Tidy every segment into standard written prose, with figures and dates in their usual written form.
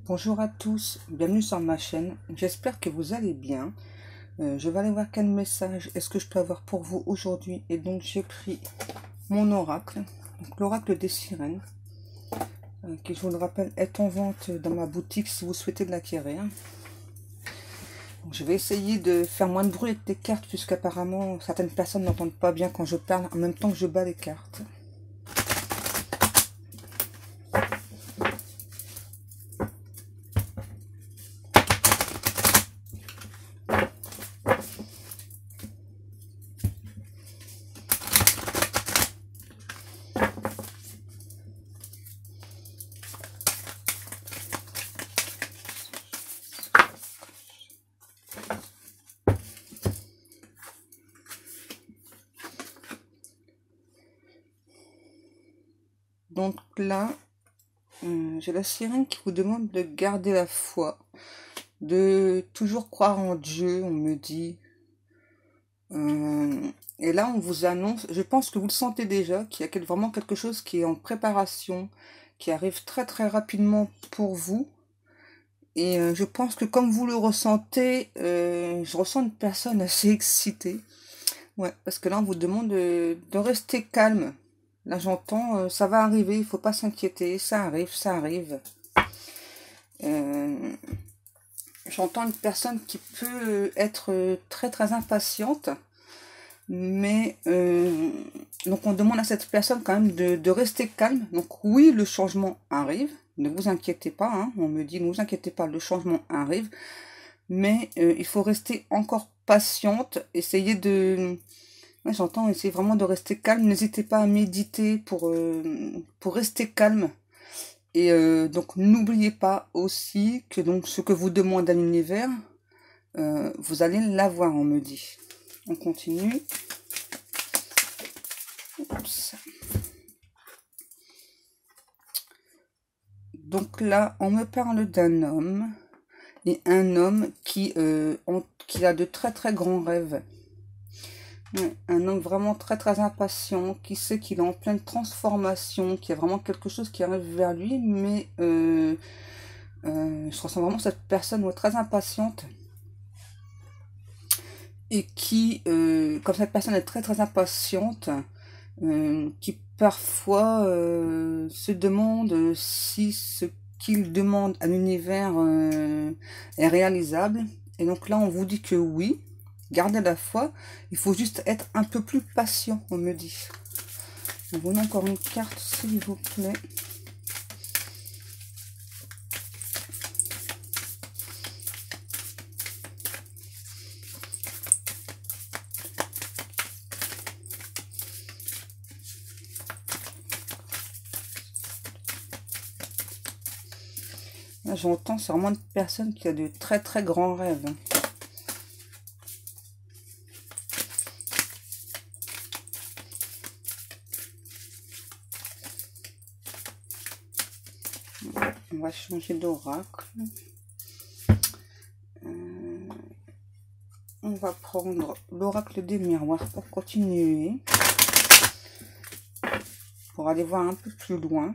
Bonjour à tous, bienvenue sur ma chaîne, j'espère que vous allez bien. Je vais aller voir quel message est-ce que je peux avoir pour vous aujourd'hui. Et donc j'ai pris mon oracle, l'oracle des sirènes, qui je vous le rappelle est en vente dans ma boutique si vous souhaitez l'acquérir. Je vais essayer de faire moins de bruit avec les cartes puisqu'apparemment certaines personnes n'entendent pas bien quand je parle en même temps que je bats les cartes. Donc là, j'ai la sirène qui vous demande de garder la foi, de toujours croire en Dieu, on me dit. Et là, on vous annonce, je pense que vous le sentez déjà, qu'il y a vraiment quelque chose qui est en préparation, qui arrive très très rapidement pour vous. Et je pense que comme vous le ressentez, je ressens une personne assez excitée. Ouais, parce que là, on vous demande de rester calme. Là, j'entends, ça va arriver, il faut pas s'inquiéter, ça arrive, ça arrive. J'entends une personne qui peut être très très impatiente, mais donc on demande à cette personne quand même de rester calme. Donc oui, le changement arrive, ne vous inquiétez pas, hein, on me dit ne vous inquiétez pas, le changement arrive, mais il faut rester encore patiente, essayez de... Ouais, j'entends, essayez vraiment de rester calme, n'hésitez pas à méditer pour rester calme. Et donc n'oubliez pas aussi que donc ce que vous demande à l'univers, vous allez l'avoir, on me dit. On continue. Oups. Donc là, on me parle d'un homme, et un homme qui a de très très grands rêves. Ouais, un homme vraiment très très impatient, qui sait qu'il est en pleine transformation, qu'il y a vraiment quelque chose qui arrive vers lui, mais je ressens vraiment cette personne très impatiente, et qui, comme cette personne est très très impatiente, qui parfois se demande si ce qu'il demande à l'univers est réalisable. Et donc là, on vous dit que oui, gardez la foi, il faut juste être un peu plus patient, on me dit. On vous donne encore une carte, s'il vous plaît. Là, j'entends, c'est vraiment une personne qui a de très très grands rêves. On va changer d'oracle. On va prendre l'oracle des miroirs pour continuer. Pour aller voir un peu plus loin.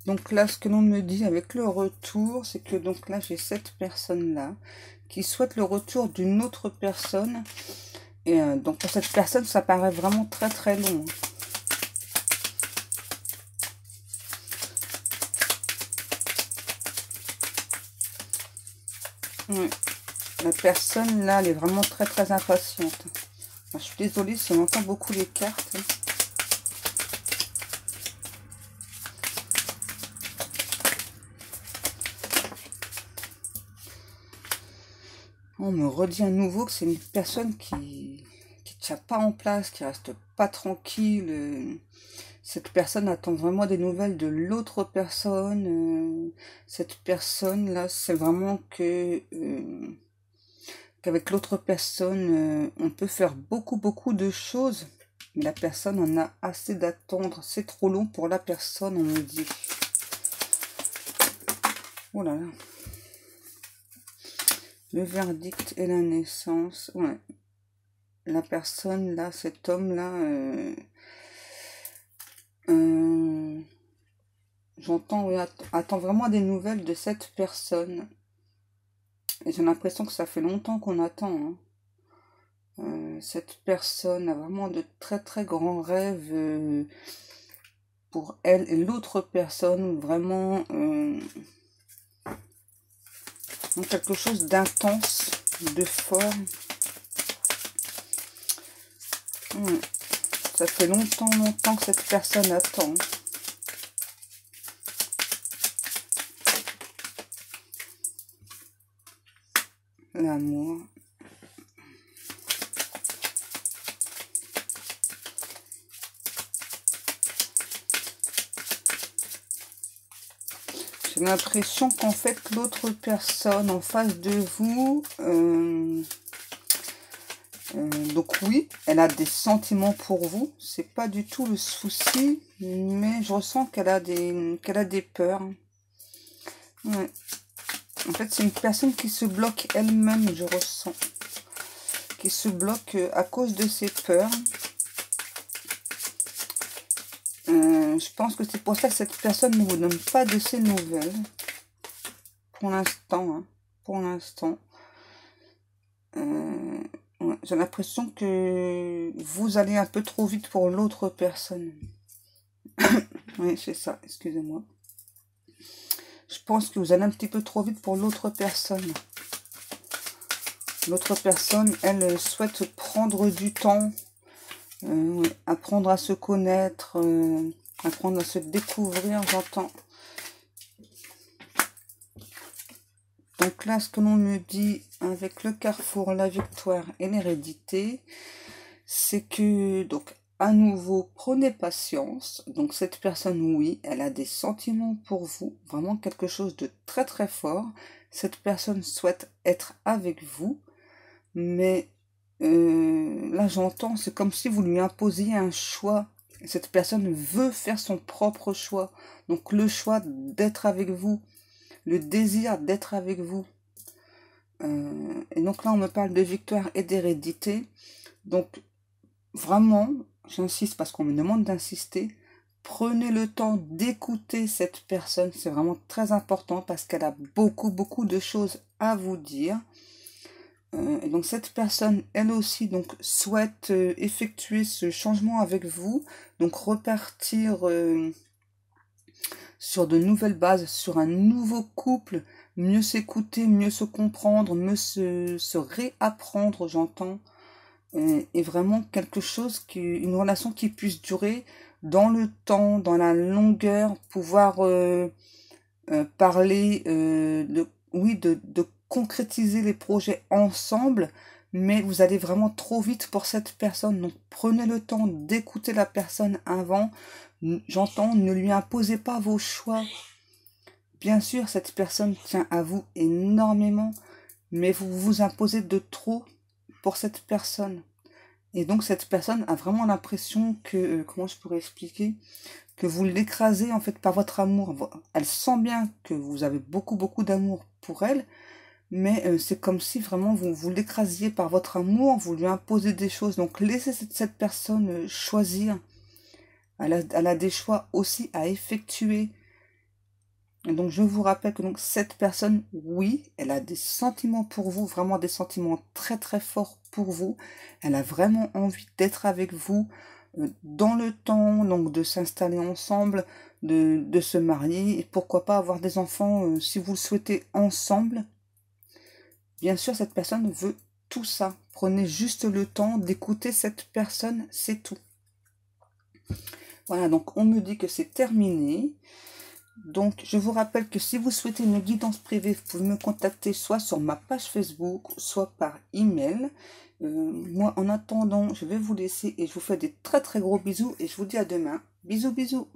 Donc là, ce que l'on me dit avec le retour, c'est que donc là, j'ai cette personne-là qui souhaite le retour d'une autre personne. Et donc pour cette personne, ça paraît vraiment très très long. Ouais. La personne là, elle est vraiment très très impatiente. Enfin, je suis désolée si on entend beaucoup les cartes. On me redit à nouveau que c'est une personne qui ne tient pas en place, qui reste pas tranquille. Cette personne attend vraiment des nouvelles de l'autre personne. Cette personne-là, c'est vraiment qu'elle qu'avec l'autre personne, on peut faire beaucoup de choses. La personne en a assez d'attendre. C'est trop long pour la personne, on me dit. Oh là là. Le verdict et la naissance. Ouais. La personne, là, cet homme-là, j'entends, oui, attend vraiment des nouvelles de cette personne. Et j'ai l'impression que ça fait longtemps qu'on attend, hein. Cette personne a vraiment de très grands rêves pour elle et l'autre personne, vraiment quelque chose d'intense, de fort. Ça fait longtemps que cette personne attend. L'amour. J'ai l'impression qu'en fait, l'autre personne en face de vous, donc oui, elle a des sentiments pour vous. C'est pas du tout le souci, mais je ressens qu'elle a des peurs. Ouais. En fait, c'est une personne qui se bloque elle-même, je ressens. Qui se bloque à cause de ses peurs. Je pense que c'est pour ça que cette personne ne vous donne pas de ses nouvelles. Pour l'instant, hein. Pour l'instant. Ouais, j'ai l'impression que vous allez un peu trop vite pour l'autre personne. Oui, c'est ça, excusez-moi. Je pense que vous allez un petit peu trop vite pour l'autre personne. L'autre personne, elle souhaite prendre du temps, apprendre à se connaître, apprendre à se découvrir, j'entends. Donc là, ce que l'on me dit avec le carrefour, la victoire et l'hérédité, c'est que, donc, à nouveau, prenez patience. Donc cette personne, oui, elle a des sentiments pour vous, vraiment quelque chose de très fort. Cette personne souhaite être avec vous, mais là j'entends, c'est comme si vous lui imposiez un choix. Cette personne veut faire son propre choix. Donc le choix d'être avec vous, le désir d'être avec vous. Et donc là on me parle de victoire et d'hérédité. Donc vraiment, j'insiste parce qu'on me demande d'insister, prenez le temps d'écouter cette personne. C'est vraiment très important parce qu'elle a beaucoup de choses à vous dire. Et donc cette personne, elle aussi, donc souhaite effectuer ce changement avec vous, donc repartir sur de nouvelles bases, sur un nouveau couple, mieux s'écouter, mieux se comprendre, mieux se réapprendre, j'entends, et vraiment quelque chose, une relation qui puisse durer dans le temps, dans la longueur, pouvoir parler de concrétiser les projets ensemble, mais vous allez vraiment trop vite pour cette personne. Donc prenez le temps d'écouter la personne avant. J'entends, ne lui imposez pas vos choix. Bien sûr, cette personne tient à vous énormément, mais vous vous imposez de trop pour cette personne. Et donc cette personne a vraiment l'impression que, comment je pourrais expliquer, que vous l'écrasez en fait par votre amour. Elle sent bien que vous avez beaucoup d'amour pour elle, mais c'est comme si vraiment vous l'écrasiez par votre amour, vous lui imposez des choses. Donc laissez cette personne choisir. Elle a des choix aussi à effectuer. Et donc je vous rappelle que donc cette personne, oui, elle a des sentiments pour vous, vraiment des sentiments très forts pour vous. Elle a vraiment envie d'être avec vous dans le temps, donc de s'installer ensemble, de se marier, et pourquoi pas avoir des enfants si vous le souhaitez ensemble. Bien sûr, cette personne veut tout ça. Prenez juste le temps d'écouter cette personne, c'est tout. Voilà, donc on me dit que c'est terminé. Donc, je vous rappelle que si vous souhaitez une guidance privée, vous pouvez me contacter soit sur ma page Facebook, soit par email. Moi, en attendant, je vais vous laisser et je vous fais des très gros bisous et je vous dis à demain. Bisous.